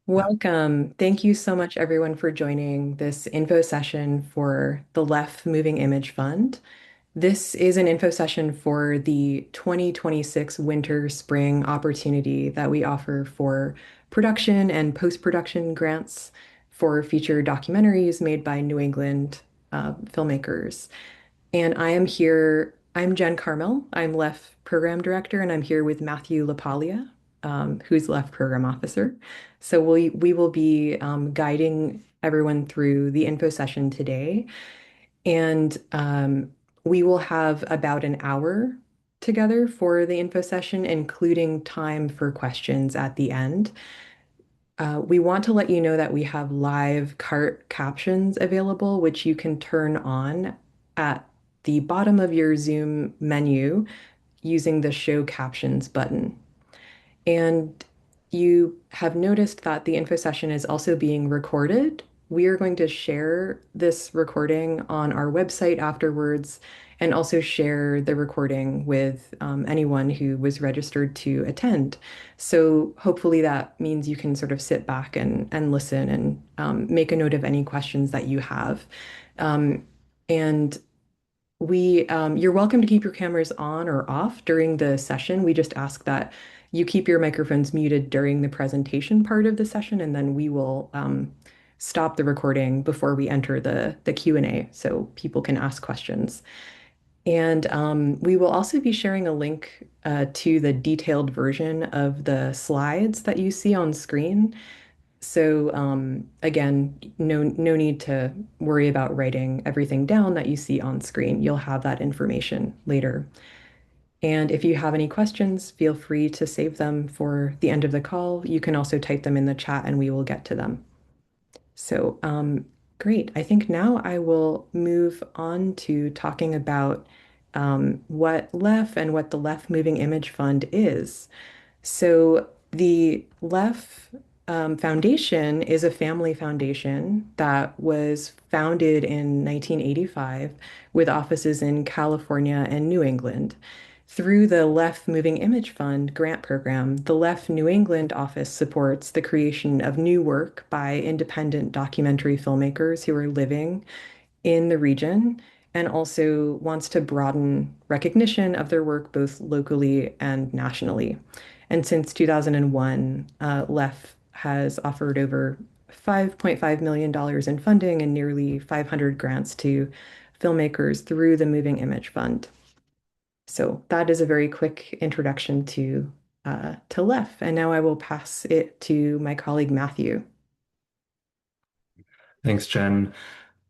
Welcome. Thank you so much, everyone, for joining this info session for the LEF Moving Image Fund. This is an info session for the 2026 Winter Spring opportunity that we offer for production and post-production grants for feature documentaries made by New England filmmakers. And I am here, I'm Jen Carmel. I'm LEF Program Director, and I'm here with Matthew LaPaglia, who's LEF Program Officer. So we will be guiding everyone through the info session today. And we will have about an hour together for the info session, including time for questions at the end. We want to let you know that we have live cart captions available, which you can turn on at the bottom of your Zoom menu using the Show Captions button. And you have noticed that the info session is also being recorded. We are going to share this recording on our website afterwards and also share the recording with anyone who was registered to attend. So hopefully that means you can sort of sit back and listen and make a note of any questions that you have. And you're welcome to keep your cameras on or off during the session. We just ask that you keep your microphones muted during the presentation part of the session, and then we will stop the recording before we enter the Q&A so people can ask questions. And we will also be sharing a link to the detailed version of the slides that you see on screen. So again, no need to worry about writing everything down that you see on screen. You'll have that information later. And if you have any questions, feel free to save them for the end of the call. You can also type them in the chat and we will get to them. So great. I think now I will move on to talking about what LEF and what the LEF Moving Image Fund is. So the LEF Foundation is a family foundation that was founded in 1985 with offices in California and New England. Through the LEF Moving Image Fund grant program, the LEF New England office supports the creation of new work by independent documentary filmmakers who are living in the region and also wants to broaden recognition of their work both locally and nationally. And since 2001, LEF has offered over $5.5 million in funding and nearly 500 grants to filmmakers through the Moving Image Fund. So that is a very quick introduction to LEF. And now I will pass it to my colleague Matthew. Thanks, Jen.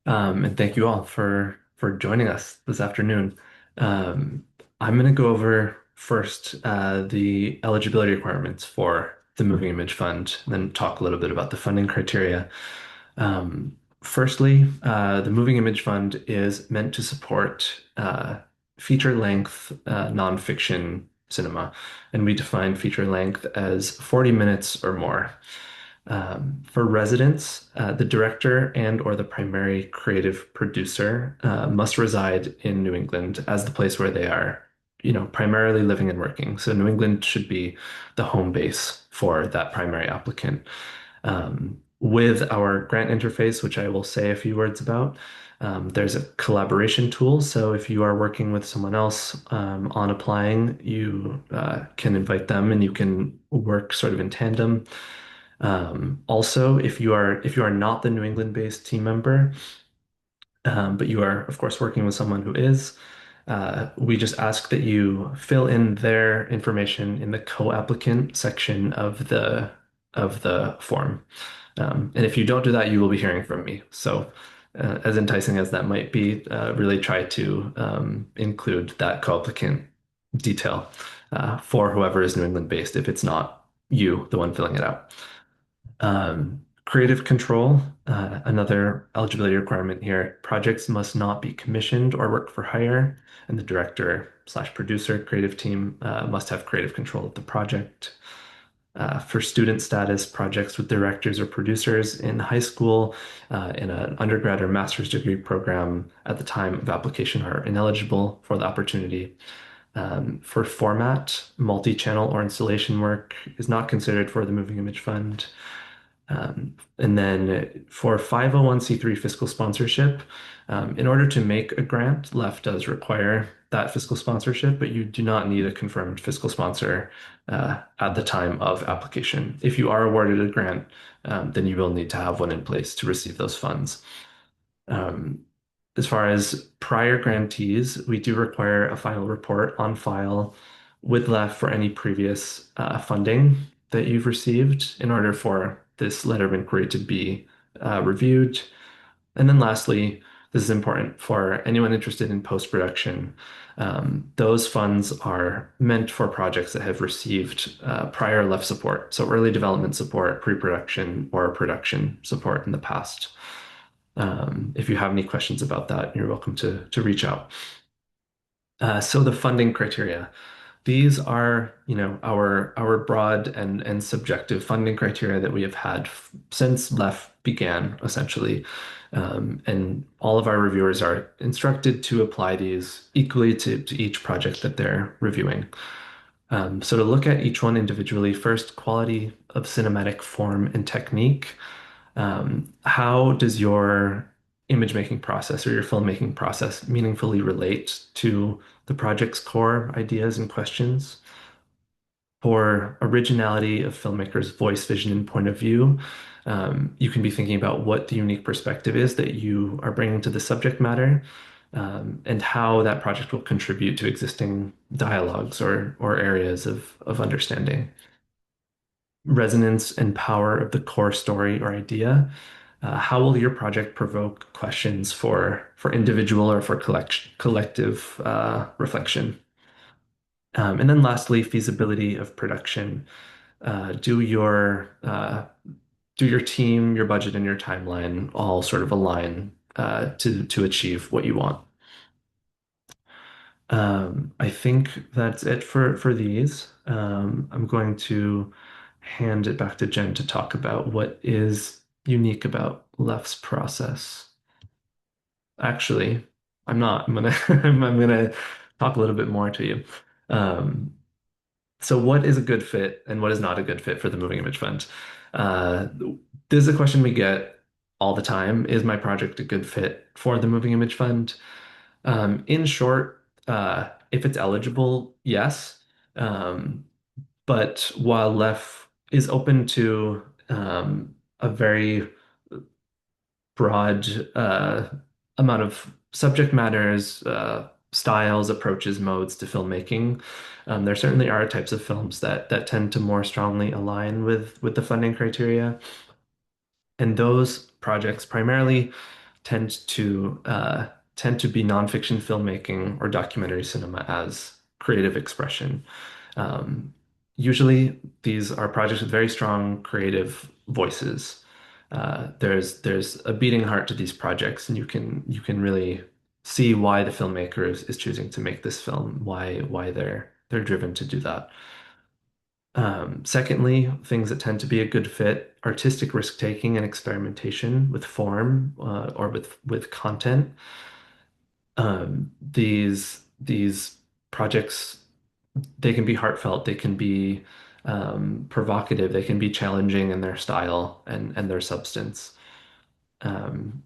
And thank you all for joining us this afternoon. Um, I'm going to go over first the eligibility requirements for the Moving Image Fund, then talk a little bit about the funding criteria. Firstly, the Moving Image Fund is meant to support feature-length nonfiction cinema, and we define feature length as 40 minutes or more. For residents, the director and or the primary creative producer must reside in New England as the place where they are, primarily living and working. So New England should be the home base for that primary applicant. With our grant interface, which I will say a few words about, there's a collaboration tool. So if you are working with someone else on applying, you can invite them and you can work sort of in tandem. Also, if you are not the New England-based team member, but you are, of course, working with someone who is, we just ask that you fill in their information in the co-applicant section of the form. And if you don't do that, you will be hearing from me. So, as enticing as that might be, really try to include that co-applicant detail for whoever is New England-based if it's not you, the one filling it out. Creative control, another eligibility requirement here. Projects must not be commissioned or work for hire, and the director/producer creative team must have creative control of the project. For student status, projects with directors or producers in high school, in an undergrad or master's degree program at the time of application are ineligible for the opportunity. For format, multi-channel or installation work is not considered for the Moving Image Fund. And then for 501(c)(3) fiscal sponsorship, in order to make a grant, LEF does require that fiscal sponsorship, but you do not need a confirmed fiscal sponsor at the time of application. If you are awarded a grant, then you will need to have one in place to receive those funds. Um, as far as prior grantees, we do require a final report on file with LEF for any previous funding that you've received in order for this letter of inquiry to be reviewed. And then lastly, this is important for anyone interested in post-production. Those funds are meant for projects that have received prior LEF support, so early development support, pre-production, or production support in the past. If you have any questions about that, you're welcome to reach out. So the funding criteria. These are, our broad and subjective funding criteria that we have had since LEF began, essentially. And all of our reviewers are instructed to apply these equally to each project that they're reviewing. So to look at each one individually, first, quality of cinematic form and technique. How does your image making process or your filmmaking process meaningfully relate to the project's core ideas and questions? For originality of filmmakers' voice, vision, and point of view, you can be thinking about what the unique perspective is that you are bringing to the subject matter, and how that project will contribute to existing dialogues or areas of understanding. Resonance and power of the core story or idea. How will your project provoke questions for individual or for collective reflection? And then lastly, feasibility of production. Uh, do your uh, do your team, your budget, and your timeline all sort of align to achieve what you want? I think that's it for these. I'm going to hand it back to Jen to talk about what is unique about Lef's process. Actually, I'm not. I'm gonna I'm gonna talk a little bit more to you. Um, so what is a good fit and what is not a good fit for the Moving Image Fund? Uh, this is a question we get all the time. Is my project a good fit for the Moving Image Fund? In short, if it's eligible, yes. Um, but while LEF is open to a very broad amount of subject matters, styles, approaches, modes to filmmaking, there certainly are types of films that tend to more strongly align with the funding criteria. And those projects primarily tend to uh, tend to be nonfiction filmmaking or documentary cinema as creative expression. Um, Usually, these are projects with very strong creative voices. There's a beating heart to these projects, and you can really see why the filmmaker is choosing to make this film, why they're driven to do that. Secondly, things that tend to be a good fit, artistic risk-taking and experimentation with form or with content. These projects, they can be heartfelt, they can be provocative, they can be challenging in their style and their substance. Um,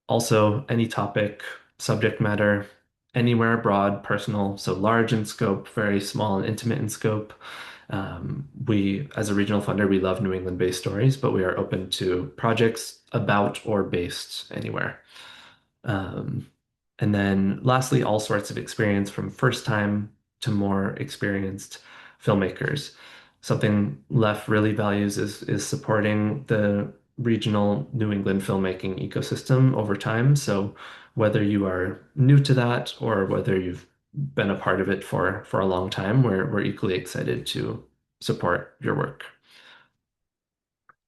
Also, any topic, subject matter, anywhere broad, personal, so large in scope, very small and intimate in scope. As a regional funder, we love New England-based stories, but we are open to projects about or based anywhere. Um, and then lastly, all sorts of experience from first time to more experienced filmmakers. Something LEF really values is supporting the regional New England filmmaking ecosystem over time. So whether you are new to that or whether you've been a part of it for a long time, we're equally excited to support your work.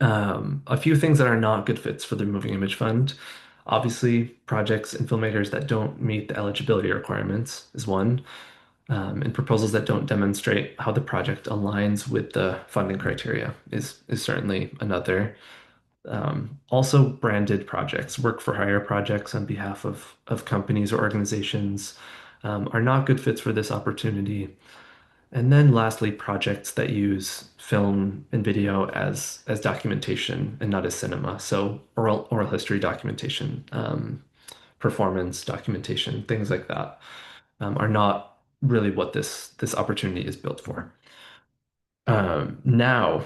A few things that are not good fits for the Moving Image Fund. Obviously, projects and filmmakers that don't meet the eligibility requirements is one, and proposals that don't demonstrate how the project aligns with the funding criteria is certainly another. Also, branded projects, work for hire projects on behalf of companies or organizations, are not good fits for this opportunity. And then lastly, projects that use film and video as documentation and not as cinema. So oral history documentation, performance documentation, things like that, are not really what this opportunity is built for. Now,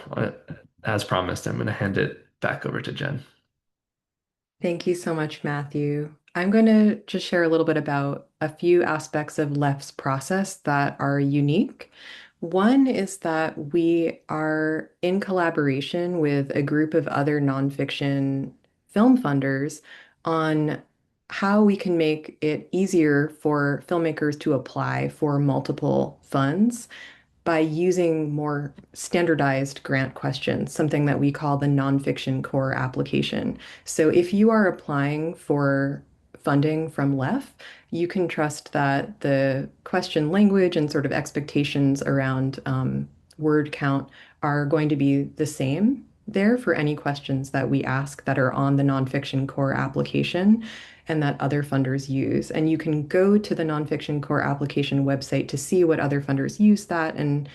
as promised, I'm going to hand it back over to Jen. Thank you so much, Matthew. I'm going to just share a little bit about a few aspects of LEF's process that are unique. One is that we are in collaboration with a group of other nonfiction film funders on how we can make it easier for filmmakers to apply for multiple funds by using more standardized grant questions, something that we call the nonfiction core application. So if you are applying for funding from LEF, you can trust that the question language and sort of expectations around word count are going to be the same there for any questions that we ask that are on the nonfiction core application and that other funders use. And you can go to the nonfiction core application website to see what other funders use that and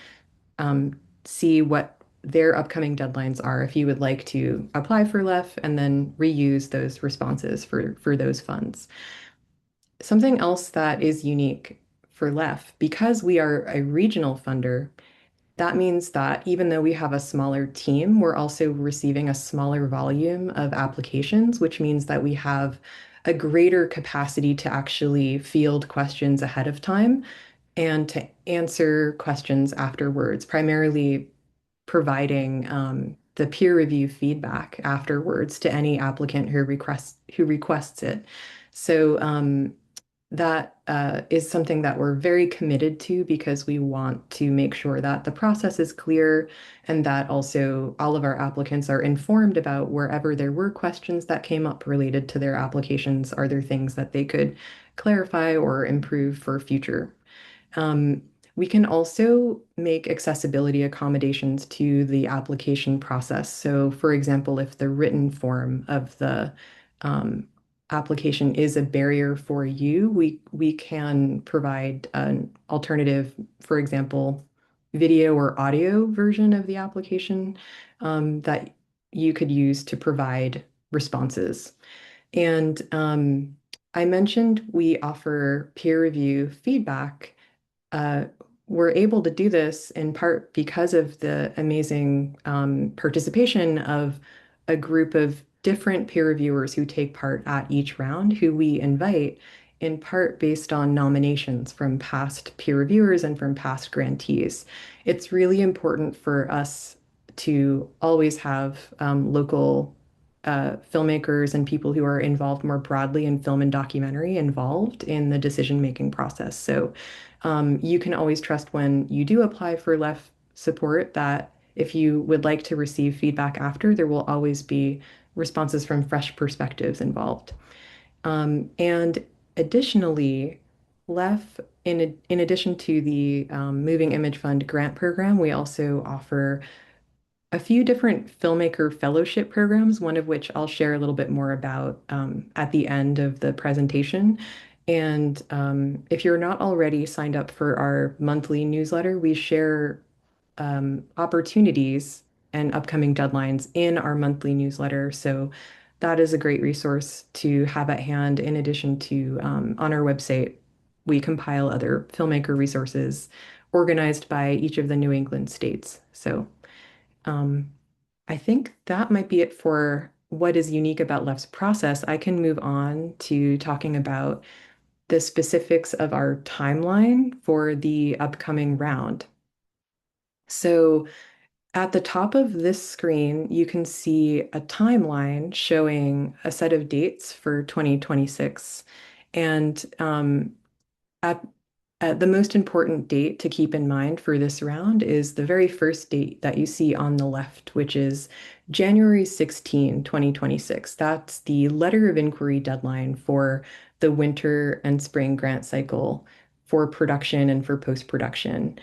see what their upcoming deadlines are if you would like to apply for LEF and then reuse those responses for those funds. Something else that is unique for LEF, because we are a regional funder, that means that even though we have a smaller team, we're also receiving a smaller volume of applications, which means that we have a greater capacity to actually field questions ahead of time and to answer questions afterwards, primarily providing the peer review feedback afterwards to any applicant who requests it. So that is something that we're very committed to because we want to make sure that the process is clear and that also all of our applicants are informed about wherever there were questions that came up related to their applications, are there things that they could clarify or improve for future. Um, we can also make accessibility accommodations to the application process. So, for example, if the written form of the um, application is a barrier for you, we can provide an alternative, for example, video or audio version of the application that you could use to provide responses. And I mentioned we offer peer review feedback. uh, we're able to do this in part because of the amazing participation of a group of different peer reviewers who take part at each round, who we invite in part based on nominations from past peer reviewers and from past grantees. It's really important for us to always have local filmmakers and people who are involved more broadly in film and documentary involved in the decision-making process. So you can always trust when you do apply for LEF support that if you would like to receive feedback after, there will always be responses from fresh perspectives involved. And additionally, LEF, in addition to the Moving Image Fund grant program, we also offer a few different filmmaker fellowship programs, one of which I'll share a little bit more about at the end of the presentation. And if you're not already signed up for our monthly newsletter, we share opportunities and upcoming deadlines in our monthly newsletter. So that is a great resource to have at hand. In addition to on our website, we compile other filmmaker resources organized by each of the New England states. So um, I think that might be it for what is unique about Lef's process. I can move on to talking about the specifics of our timeline for the upcoming round. So at the top of this screen, you can see a timeline showing a set of dates for 2026. And at the most important date to keep in mind for this round is the very first date that you see on the left, which is January 16, 2026. That's the letter of inquiry deadline for the winter and spring grant cycle for production and for post-production.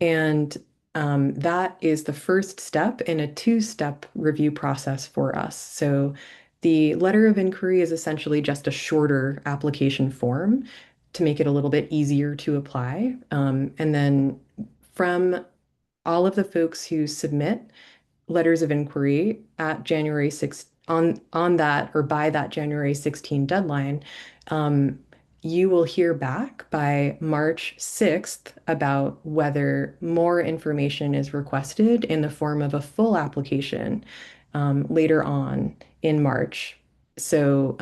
And that is the first step in a two-step review process for us. So the letter of inquiry is essentially just a shorter application form to make it a little bit easier to apply. And then from all of the folks who submit letters of inquiry at January 6th on that or by that January 16 deadline, um, you will hear back by March 6th about whether more information is requested in the form of a full application later on in March. So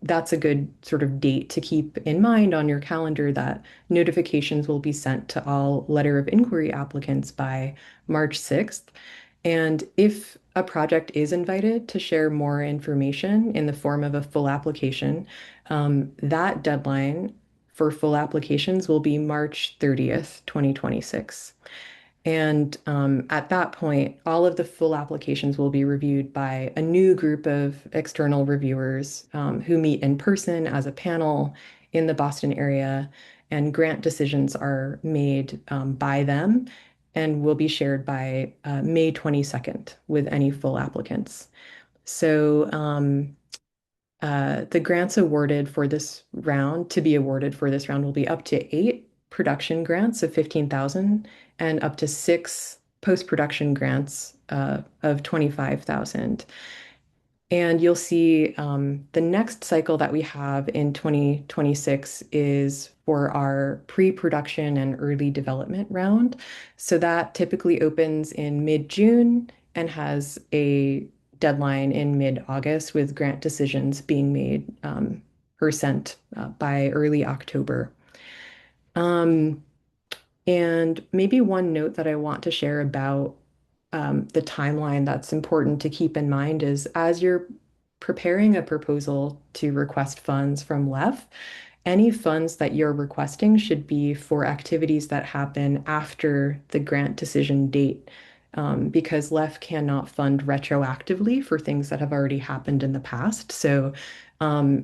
that's a good sort of date to keep in mind on your calendar that notifications will be sent to all letter of inquiry applicants by March 6th. And if a project is invited to share more information in the form of a full application, that deadline for full applications will be March 30th, 2026. And at that point, all of the full applications will be reviewed by a new group of external reviewers who meet in person as a panel in the Boston area, and grant decisions are made by them and will be shared by May 22nd with any full applicants. So the grants awarded for this round, to be awarded for this round, will be up to 8 production grants of 15,000 and up to 6 post-production grants of 25,000. And you'll see the next cycle that we have in 2026 is for our pre-production and early development round. So that typically opens in mid-June and has a deadline in mid-August with grant decisions being made or sent by early October. Um, and maybe one note that I want to share about the timeline that's important to keep in mind is as you're preparing a proposal to request funds from LEF, any funds that you're requesting should be for activities that happen after the grant decision date, because LEF cannot fund retroactively for things that have already happened in the past. So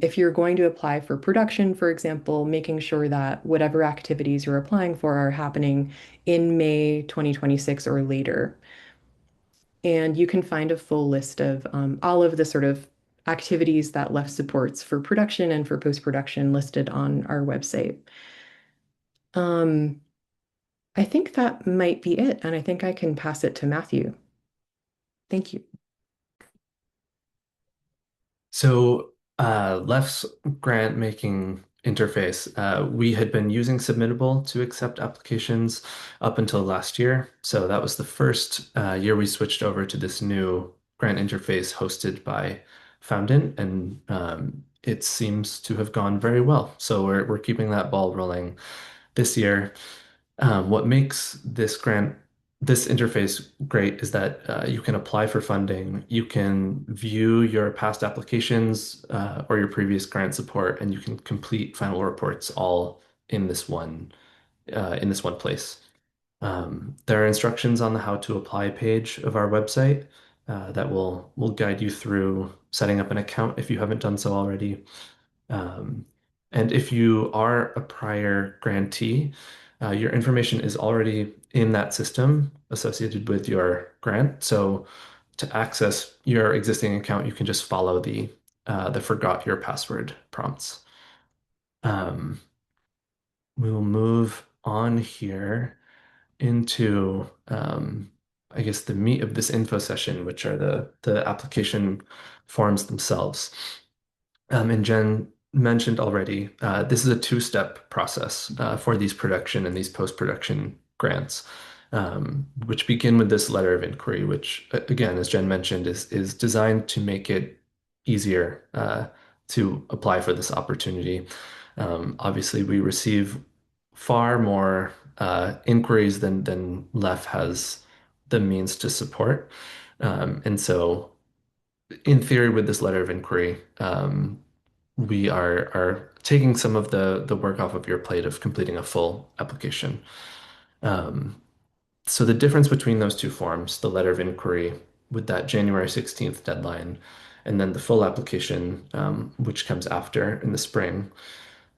if you're going to apply for production, for example, making sure that whatever activities you're applying for are happening in May 2026 or later. And you can find a full list of all of the sort of activities that LEF supports for production and for post-production listed on our website. Um, I think that might be it, and I think I can pass it to Matthew. Thank you. So, Left's grant making interface, we had been using Submittable to accept applications up until last year. So that was the first year we switched over to this new grant interface hosted by Foundant, and it seems to have gone very well. So we're keeping that ball rolling this year. What makes this interface great is that you can apply for funding, you can view your past applications or your previous grant support, and you can complete final reports all in this one place. There are instructions on the how to apply page of our website that will guide you through setting up an account if you haven't done so already. Um, and if you are a prior grantee, your information is already in that system associated with your grant. So to access your existing account, you can just follow the forgot your password prompts. Um, we'll move on here into I guess the meat of this info session, which are the application forms themselves. And Jen mentioned already, this is a two-step process for these production and these post-production grants, which begin with this letter of inquiry, which, again, as Jen mentioned, is designed to make it easier to apply for this opportunity. Obviously, we receive far more inquiries than LEF has the means to support. And so, in theory, with this letter of inquiry, we are taking some of the work off of your plate of completing a full application. Um, so the difference between those two forms, the letter of inquiry with that January 16th deadline, and then the full application, which comes after in the spring,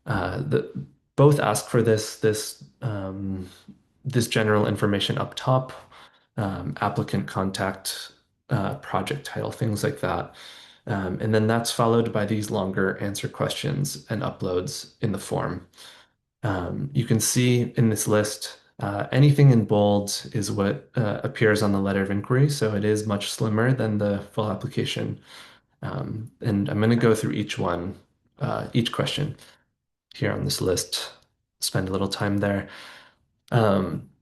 the both ask for this general information up top, applicant contact, project title, things like that. And then that's followed by these longer answer questions and uploads in the form. You can see in this list Anything in bold is what appears on the letter of inquiry, so it is much slimmer than the full application. And I'm going to go through each one, each question here on this list, spend a little time there.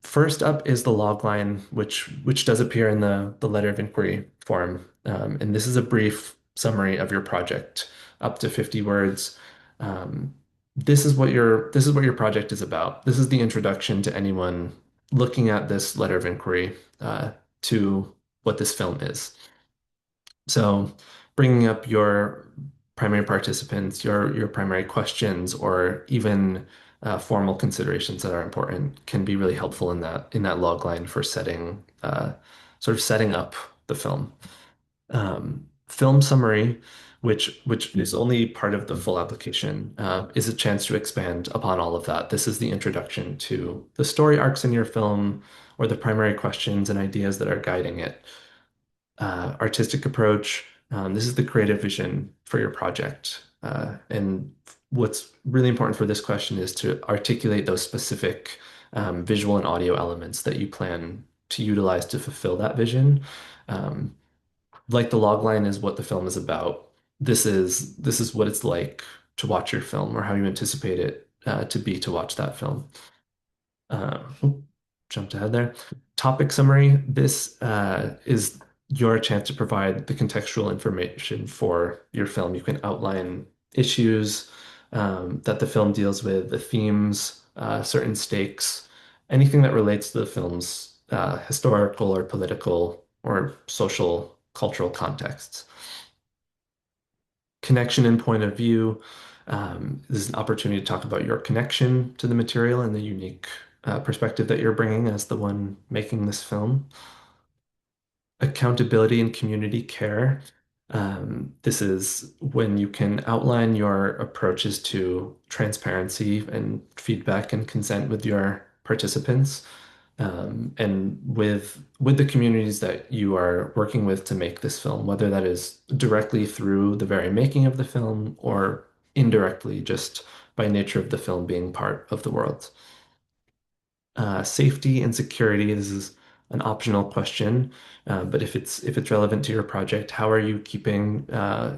First up is the log line, which does appear in the letter of inquiry form. And this is a brief summary of your project, up to 50 words. Um, this is what your project is about. This is the introduction to anyone looking at this letter of inquiry to what this film is. So, bringing up your primary participants, your primary questions, or even formal considerations that are important can be really helpful in that log line for sort of setting up the film. Film summary, which is only part of the full application, is a chance to expand upon all of that. This is the introduction to the story arcs in your film, or the primary questions and ideas that are guiding it. Artistic approach. This is the creative vision for your project. And what's really important for this question is to articulate those specific visual and audio elements that you plan to utilize to fulfill that vision. Um, like the log line is what the film is about. This is what it's like to watch your film, or how you anticipate it to be to watch that film. Oh, jumped ahead there. Topic summary. This is your chance to provide the contextual information for your film. You can outline issues that the film deals with, the themes, certain stakes, anything that relates to the film's historical or political or social, cultural contexts. Connection and point of view. This is an opportunity to talk about your connection to the material and the unique perspective that you're bringing as the one making this film. Accountability and community care. This is when you can outline your approaches to transparency and feedback and consent with your participants, and with the communities that you are working with to make this film, whether that is directly through the very making of the film or indirectly just by nature of the film being part of the world. Safety and security, this is an optional question, but if it's relevant to your project, how are you keeping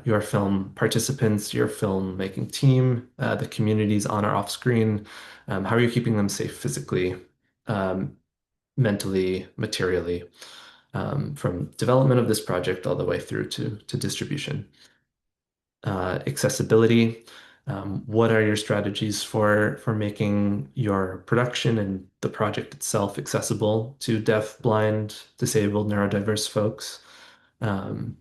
your film participants, your film making team, the communities on or off screen, how are you keeping them safe physically, um, mentally, materially, from development of this project all the way through to distribution? Accessibility. What are your strategies for making your production and the project itself accessible to deaf, blind, disabled, neurodiverse folks? Um,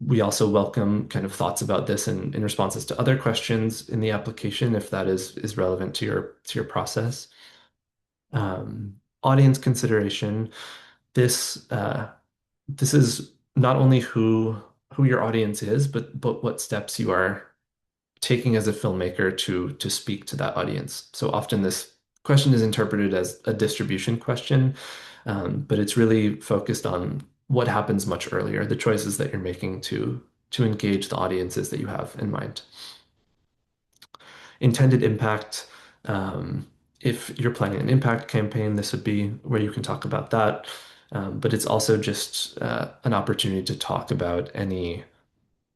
we also welcome kind of thoughts about this in responses to other questions in the application, if that is relevant to your process. Audience consideration. This this is not only who your audience is, but what steps you are taking as a filmmaker to speak to that audience. So often this question is interpreted as a distribution question, but it's really focused on what happens much earlier, the choices that you're making to engage the audiences that you have in mind. Intended impact. If you're planning an impact campaign, this would be where you can talk about that. But it's also just an opportunity to talk about any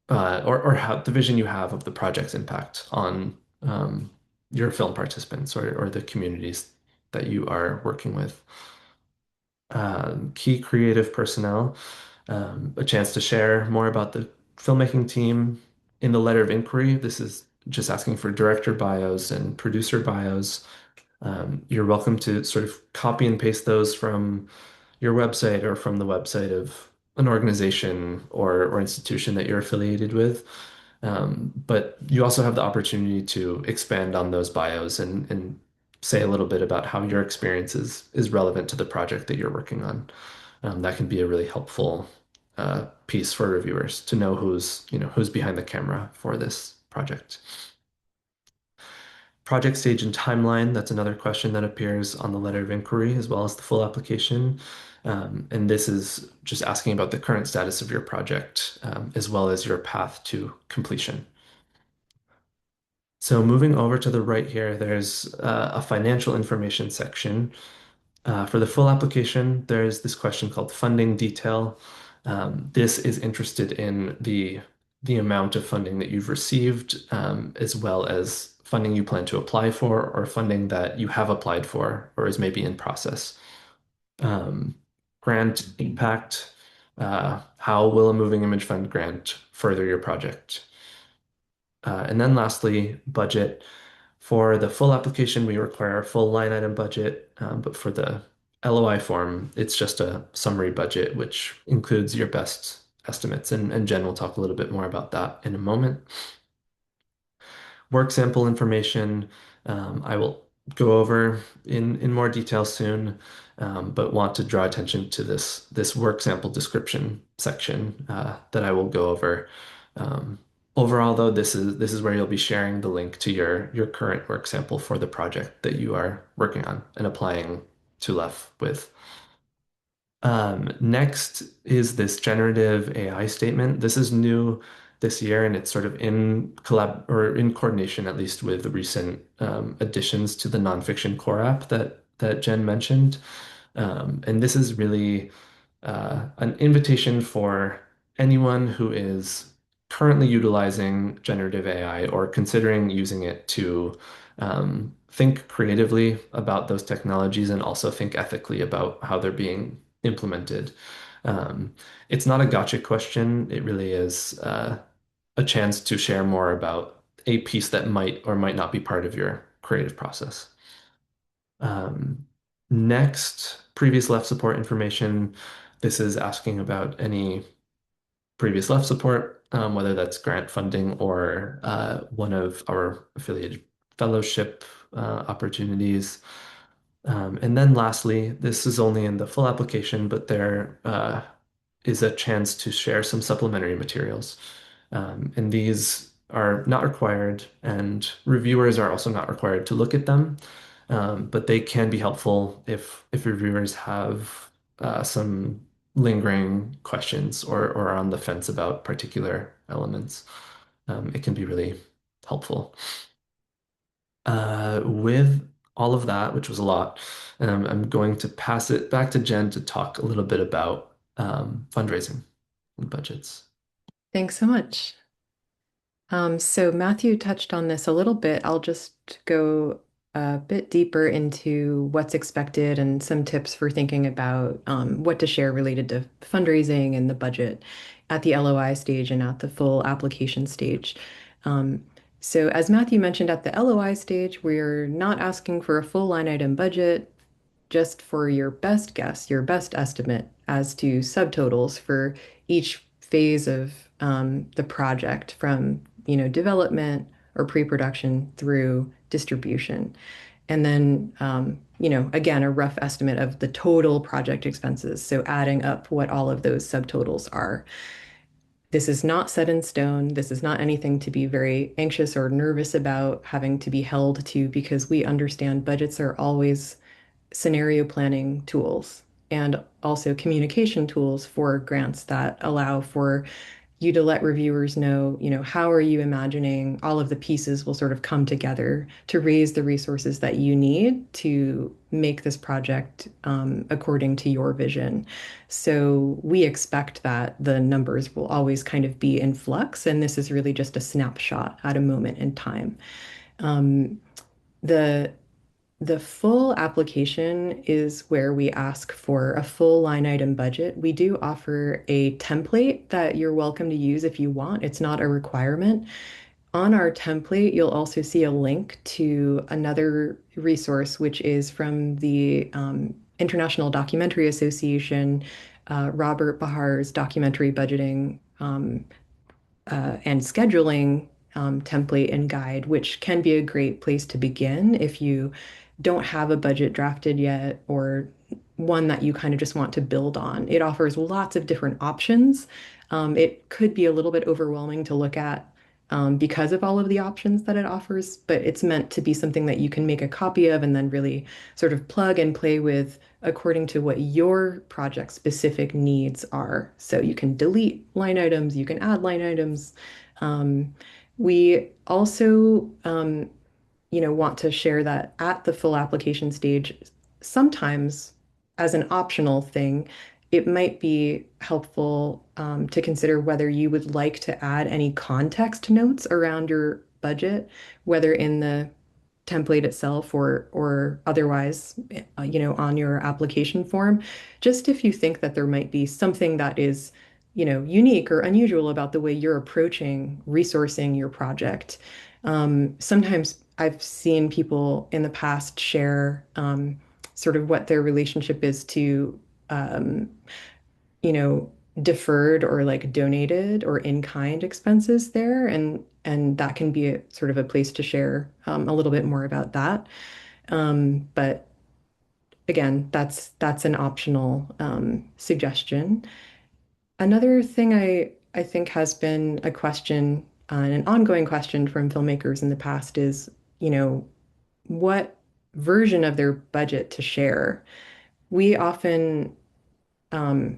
or how the vision you have of the project's impact on your film participants or the communities that you are working with. Key creative personnel, a chance to share more about the filmmaking team in the letter of inquiry. This is just asking for director bios and producer bios. You're welcome to sort of copy and paste those from your website or from the website of an organization or institution that you're affiliated with. But you also have the opportunity to expand on those bios and say a little bit about how your experience is relevant to the project that you're working on. That can be a really helpful piece for reviewers to know who's behind the camera for this project. Project stage and timeline, that's another question that appears on the letter of inquiry as well as the full application. And this is just asking about the current status of your project, as well as your path to completion. So moving over to the right here, there's a financial information section. For the full application, there's this question called funding detail. This is interested in the amount of funding that you've received, as well as funding you plan to apply for, or funding that you have applied for, or is maybe in process. Um, Grant impact. How will a moving image fund grant further your project? And then lastly, budget. For the full application, we require a full line item budget, but for the LOI form, it's just a summary budget, which includes your best estimates. And Jen will talk a little bit more about that in a moment. Work sample information, I will go over in more detail soon, but want to draw attention to this work sample description section that I will go over. Um, Overall, though, this is where you'll be sharing the link to your current work sample for the project that you are working on and applying to LEF with. Next is this generative AI statement. This is new this year, and it's sort of in collab or in coordination, at least, with the recent additions to the nonfiction core app that Jen mentioned. And this is really an invitation for anyone who is currently utilizing generative AI or considering using it to think creatively about those technologies and also think ethically about how they're being implemented. Um, it's not a gotcha question. It really is a chance to share more about a piece that might or might not be part of your creative process. Um, Next, previous left support information. This is asking about any previous left support, whether that's grant funding or one of our affiliated fellowship opportunities. And then lastly, this is only in the full application, but there is a chance to share some supplementary materials. And these are not required, and reviewers are also not required to look at them. But they can be helpful if reviewers have some lingering questions or are on the fence about particular elements. It can be really helpful. With all of that, which was a lot, I'm going to pass it back to Jen to talk a little bit about fundraising and budgets. Thanks so much. So Matthew touched on this a little bit. I'll just go a bit deeper into what's expected and some tips for thinking about what to share related to fundraising and the budget at the LOI stage and at the full application stage. Um, so as Matthew mentioned at the LOI stage, we're not asking for a full line item budget, just for your best guess, your best estimate as to subtotals for each phase of the project from, development or pre-production through distribution. And then, again, a rough estimate of the total project expenses. So adding up what all of those subtotals are. This is not set in stone. This is not anything to be very anxious or nervous about having to be held to because we understand budgets are always scenario planning tools and also communication tools for grants that allow for you to let reviewers know, how are you imagining all of the pieces will sort of come together to raise the resources that you need to make this project according to your vision. So we expect that the numbers will always kind of be in flux, and this is really just a snapshot at a moment in time. Um, the the full application is where we ask for a full line item budget. We do offer a template that you're welcome to use if you want. It's not a requirement. On our template, you'll also see a link to another resource, which is from the International Documentary Association, Robert Bahar's documentary budgeting and scheduling template and guide, which can be a great place to begin if you don't have a budget drafted yet or one that you kind of just want to build on. It offers lots of different options. It could be a little bit overwhelming to look at because of all of the options that it offers, but it's meant to be something that you can make a copy of and then really sort of plug and play with according to what your project specific needs are. So you can delete line items, you can add line items. Um, we also, want to share that at the full application stage, sometimes as an optional thing, it might be helpful to consider whether you would like to add any context notes around your budget, whether in the template itself or otherwise, on your application form. Just if you think that there might be something that is, unique or unusual about the way you're approaching resourcing your project. Sometimes I've seen people in the past share sort of what their relationship is to, um, you know, deferred or like donated or in-kind expenses there, and that can be a sort of a place to share a little bit more about that. But again, that's an optional suggestion. Another thing I think has been a question, an ongoing question from filmmakers in the past is, what version of their budget to share. We often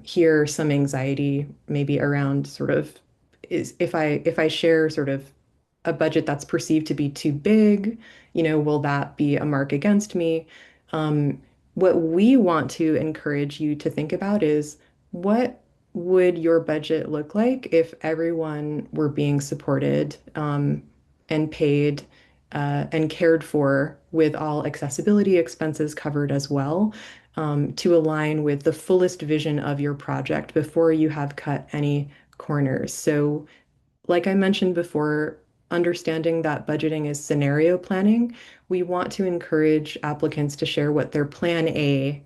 hear some anxiety maybe around sort of is if I share sort of a budget that's perceived to be too big, will that be a mark against me? Um, what we want to encourage you to think about is what would your budget look like if everyone were being supported and paid and cared for with all accessibility expenses covered as well, to align with the fullest vision of your project before you have cut any corners. So, like I mentioned before, understanding that budgeting is scenario planning, we want to encourage applicants to share what their plan A,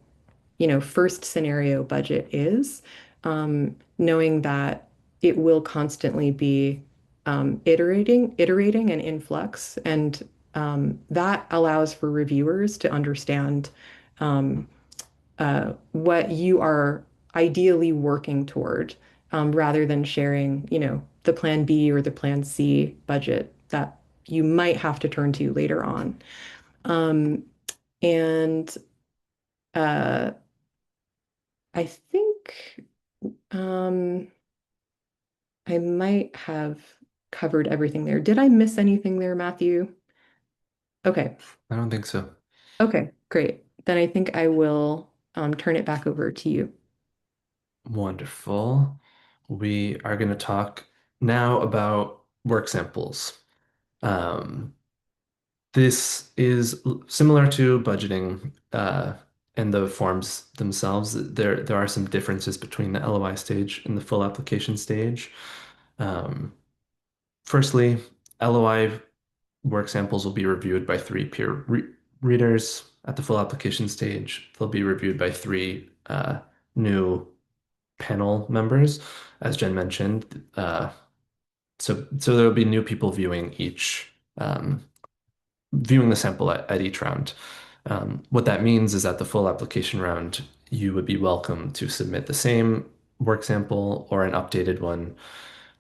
first scenario budget is, knowing that it will constantly be iterating and in flux. And that allows for reviewers to understand um, what you are ideally working toward, rather than sharing, the plan B or the plan C budget that you might have to turn to later on. Um, and uh, I think um, I might have covered everything there. Did I miss anything there, Matthew? Okay. I don't think so. Okay, great. Then I think I will turn it back over to you. Wonderful. We are going to talk now about work samples. Um, this is similar to budgeting and the forms themselves. There are some differences between the LOI stage and the full application stage. Um, Firstly, LOI work samples will be reviewed by three peer readers. At the full application stage, they'll be reviewed by three new panel members, as Jen mentioned. So there'll be new people viewing the sample at each round. What that means is at the full application round, you would be welcome to submit the same work sample or an updated one.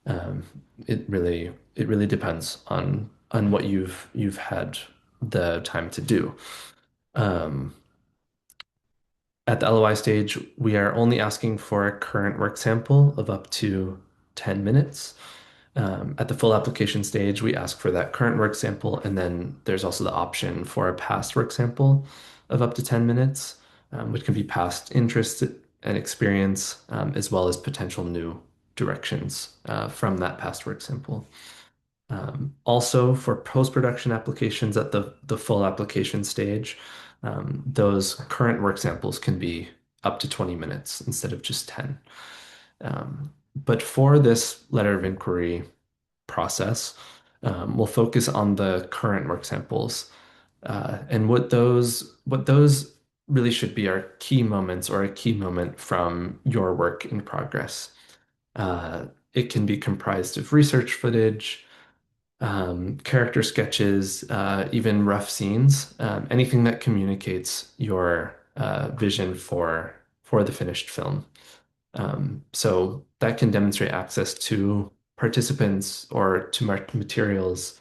Um, it really depends on what you've had the time to do. Um, at the LOI stage, we are only asking for a current work sample of up to 10 minutes. At the full application stage, we ask for that current work sample, and then there's also the option for a past work sample of up to 10 minutes, which can be past interest and experience, as well as potential new directions from that past work sample. Also, for post-production applications at the full application stage, those current work samples can be up to 20 minutes instead of just 10. But for this letter of inquiry process, we'll focus on the current work samples, and what those really should be are key moments or a key moment from your work in progress. Uh, it can be comprised of research footage, character sketches, even rough scenes, anything that communicates your vision for the finished film. So that can demonstrate access to participants or to materials.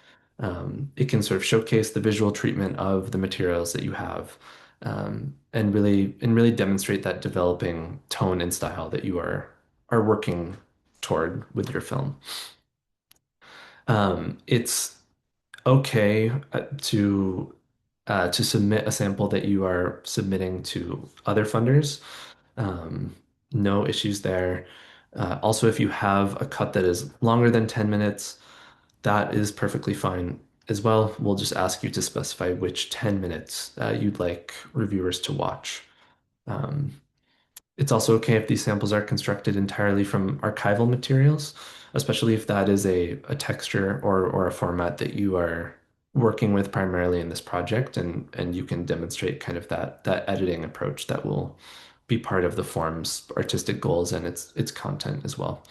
It can sort of showcase the visual treatment of the materials that you have, and really demonstrate that developing tone and style that you are working toward with your film. It's okay to to submit a sample that you are submitting to other funders. Um, no issues there. Also, if you have a cut that is longer than 10 minutes, that is perfectly fine as well. We'll just ask you to specify which 10 minutes you'd like reviewers to watch. Um, it's also okay if these samples are constructed entirely from archival materials, especially if that is a texture or a format that you are working with primarily in this project, and you can demonstrate kind of that editing approach that will be part of the form's artistic goals and its content as well.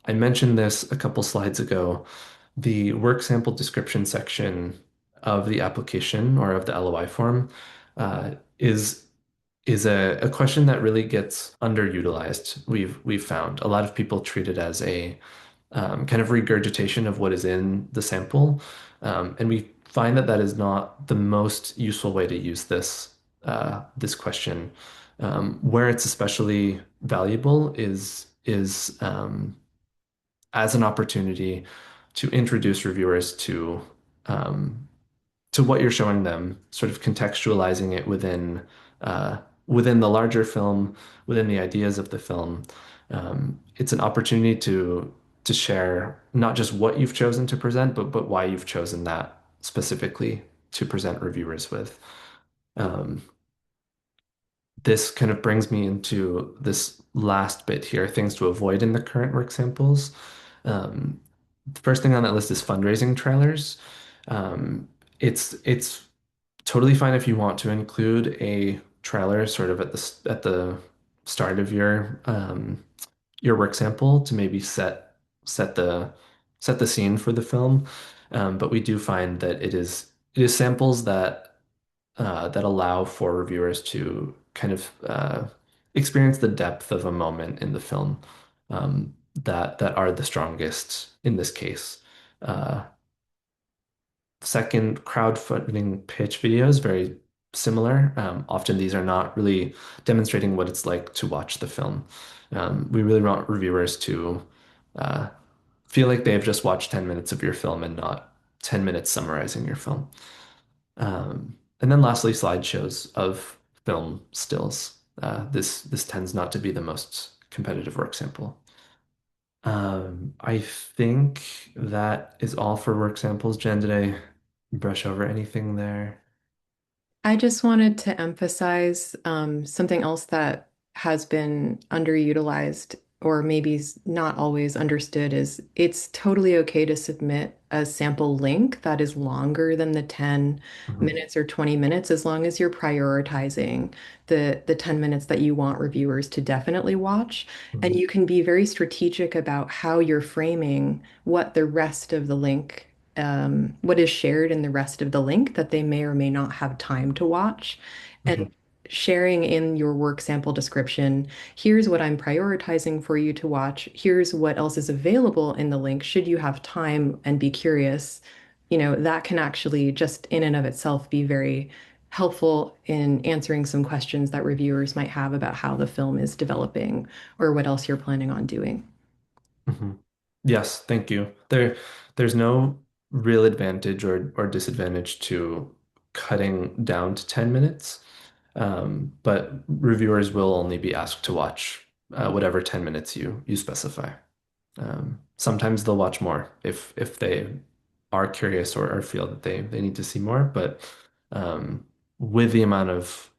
I mentioned this a couple slides ago. The work sample description section of the application or of the LOI form uh, is a question that really gets underutilized. We've found a lot of people treat it as a kind of regurgitation of what is in the sample, and we find that that is not the most useful way to use this question. Where it's especially valuable is as an opportunity to introduce reviewers um, to what you're showing them, sort of contextualizing it uh, within the larger film, within the ideas of the film. It's an opportunity to share not just what you've chosen to present, but why you've chosen that specifically to present reviewers with. Um, this kind of brings me into this last bit here, things to avoid in the current work samples. The first thing on that list is fundraising trailers. Um, it's totally fine if you want to include a trailer sort of at the start of your work sample to maybe set the set the scene for the film. But we do find that it is samples that allow for reviewers to kind of experience the depth of a moment in the film that are the strongest in this case. Uh, Second, crowdfunding pitch videos, very similar. Often these are not really demonstrating what it's like to watch the film. We really want reviewers to uh, feel like they've just watched 10 minutes of your film and not 10 minutes summarizing your film. And then lastly, slideshows of film stills. This tends not to be the most competitive work sample. I think that is all for work samples. Jen, did I brush over anything there? I just wanted to emphasize something else that has been underutilized or maybe not always understood is it's totally okay to submit a sample link that is longer than the 10 Mhm, minutes or 20 minutes as long as you're prioritizing the 10 minutes that you want reviewers to definitely watch. And mhm, you can be very strategic about how you're framing what the rest of the link what is shared in the rest of the link that they may or may not have time to watch. And mhm, sharing in your work sample description, here's what I'm prioritizing for you to watch. Here's what else is available in the link should you have time and be curious. That can actually just in and of itself be very helpful in answering some questions that reviewers might have about how the film is developing or what else you're planning on doing. mhm. Yes, thank you. There's no real advantage or disadvantage to cutting down to 10 minutes, but reviewers will only be asked to watch whatever 10 minutes you specify. Sometimes they'll watch more if they are curious or feel that they need to see more. But um, with the amount of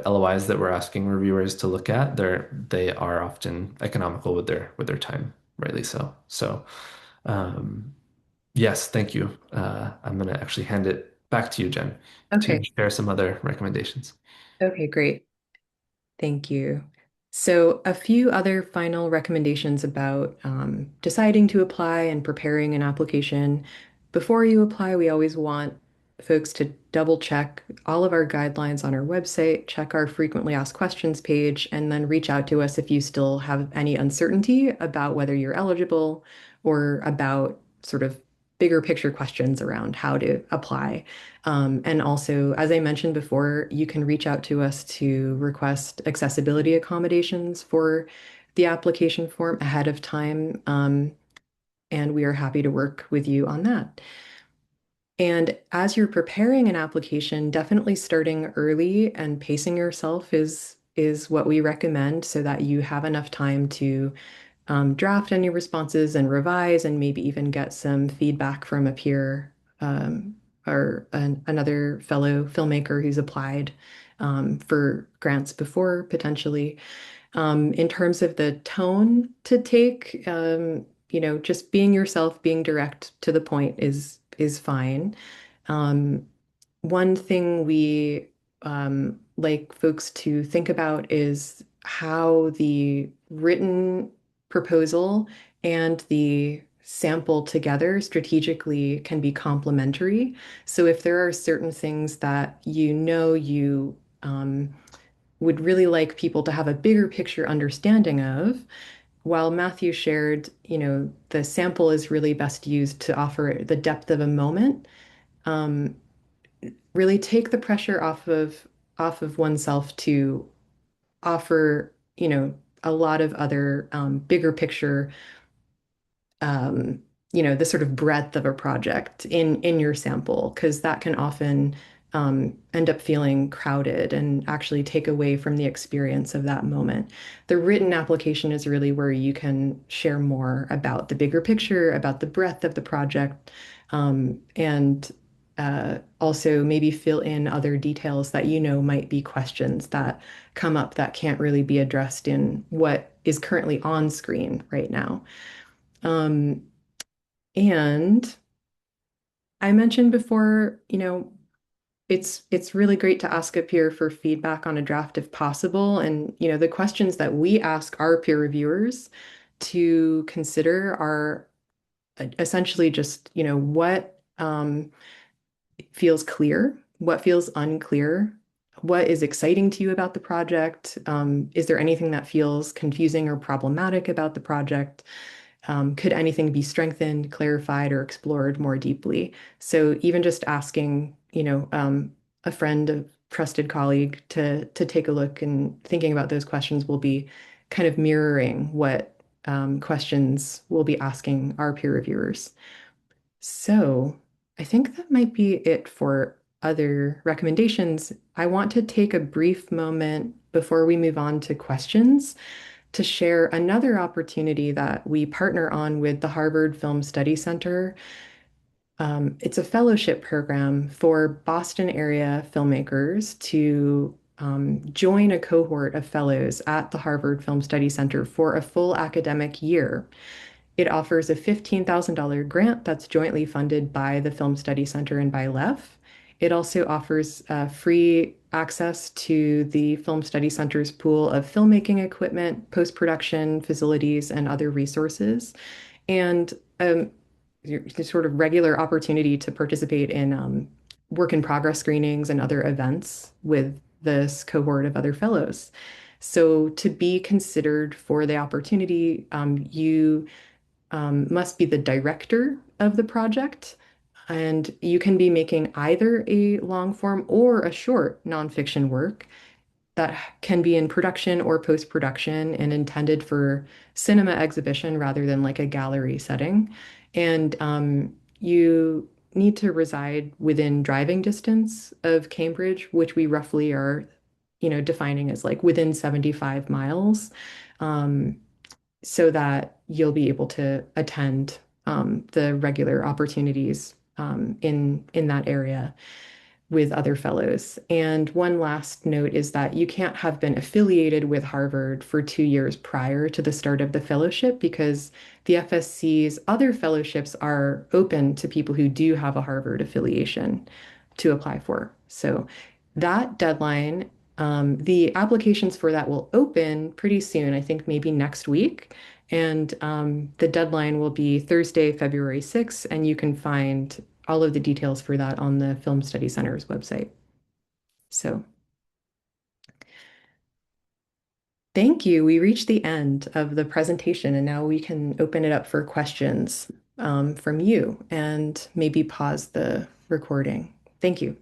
LOIs that we're asking reviewers to look at, they are often economical with their time, rightly so. So um, yes, thank you. I'm gonna actually hand it back to you, Jen, to Okay. share some other recommendations. Okay, great. Thank you. So, a few other final recommendations about deciding to apply and preparing an application. Before you apply, we always want folks to double check all of our guidelines on our website, check our frequently asked questions page, and then reach out to us if you still have any uncertainty about whether you're eligible or about sort of bigger picture questions around how to apply. And also, as I mentioned before, you can reach out to us to request accessibility accommodations for the application form ahead of time. And we are happy to work with you on that. And as you're preparing an application, definitely starting early and pacing yourself is what we recommend so that you have enough time to draft any responses and revise and maybe even get some feedback from a peer um, or another fellow filmmaker who's applied for grants before potentially. In terms of the tone to take, just being yourself, being direct to the point is fine. Um, One thing we like folks to think about is how the written proposal and the sample together strategically can be complementary. So if there are certain things that you would really like people to have a bigger picture understanding of, while Matthew shared, the sample is really best used to offer the depth of a moment. Um, Really take the pressure off of oneself to offer, a lot of other bigger picture um, the sort of breadth of a project in your sample, because that can often end up feeling crowded and actually take away from the experience of that moment. The written application is really where you can share more about the bigger picture, about the breadth of the project, and also maybe fill in other details that might be questions that come up that can't really be addressed in what is currently on screen right now. Um, and I mentioned before, it's really great to ask a peer for feedback on a draft if possible. And, the questions that we ask our peer reviewers to consider are essentially just, what feels clear, what feels unclear, what is exciting to you about the project? Is there anything that feels confusing or problematic about the project? Could anything be strengthened, clarified, or explored more deeply? So even just asking, a friend, a trusted colleague to take a look and thinking about those questions will be kind of mirroring what questions we'll be asking our peer reviewers. So I think that might be it for other recommendations. I want to take a brief moment before we move on to questions to share another opportunity that we partner on with the Harvard Film Study Center. It's a fellowship program for Boston area filmmakers to join a cohort of fellows at the Harvard Film Study Center for a full academic year. It offers a $15,000 grant that's jointly funded by the Film Study Center and by LEF. It also offers free access to the Film Study Center's pool of filmmaking equipment, post-production facilities, and other resources, and the sort of regular opportunity to participate in work in progress screenings and other events with this cohort of other fellows. So to be considered for the opportunity, you must be the director of the project, and you can be making either a long form or a short nonfiction work that can be in production or post-production and intended for cinema exhibition rather than like a gallery setting. And you need to reside within driving distance of Cambridge, which we roughly are, defining as like within 75 miles. Um, so that you'll be able to attend the regular opportunities in that area with other fellows. And one last note is that you can't have been affiliated with Harvard for 2 years prior to the start of the fellowship because the FSC's other fellowships are open to people who do have a Harvard affiliation to apply for. So that deadline, the applications for that will open pretty soon, I think maybe next week. And the deadline will be Thursday, February 6th, and you can find all of the details for that on the Film Study Center's website. So thank you. We reached the end of the presentation, and now we can open it up for questions from you and maybe pause the recording. Thank you.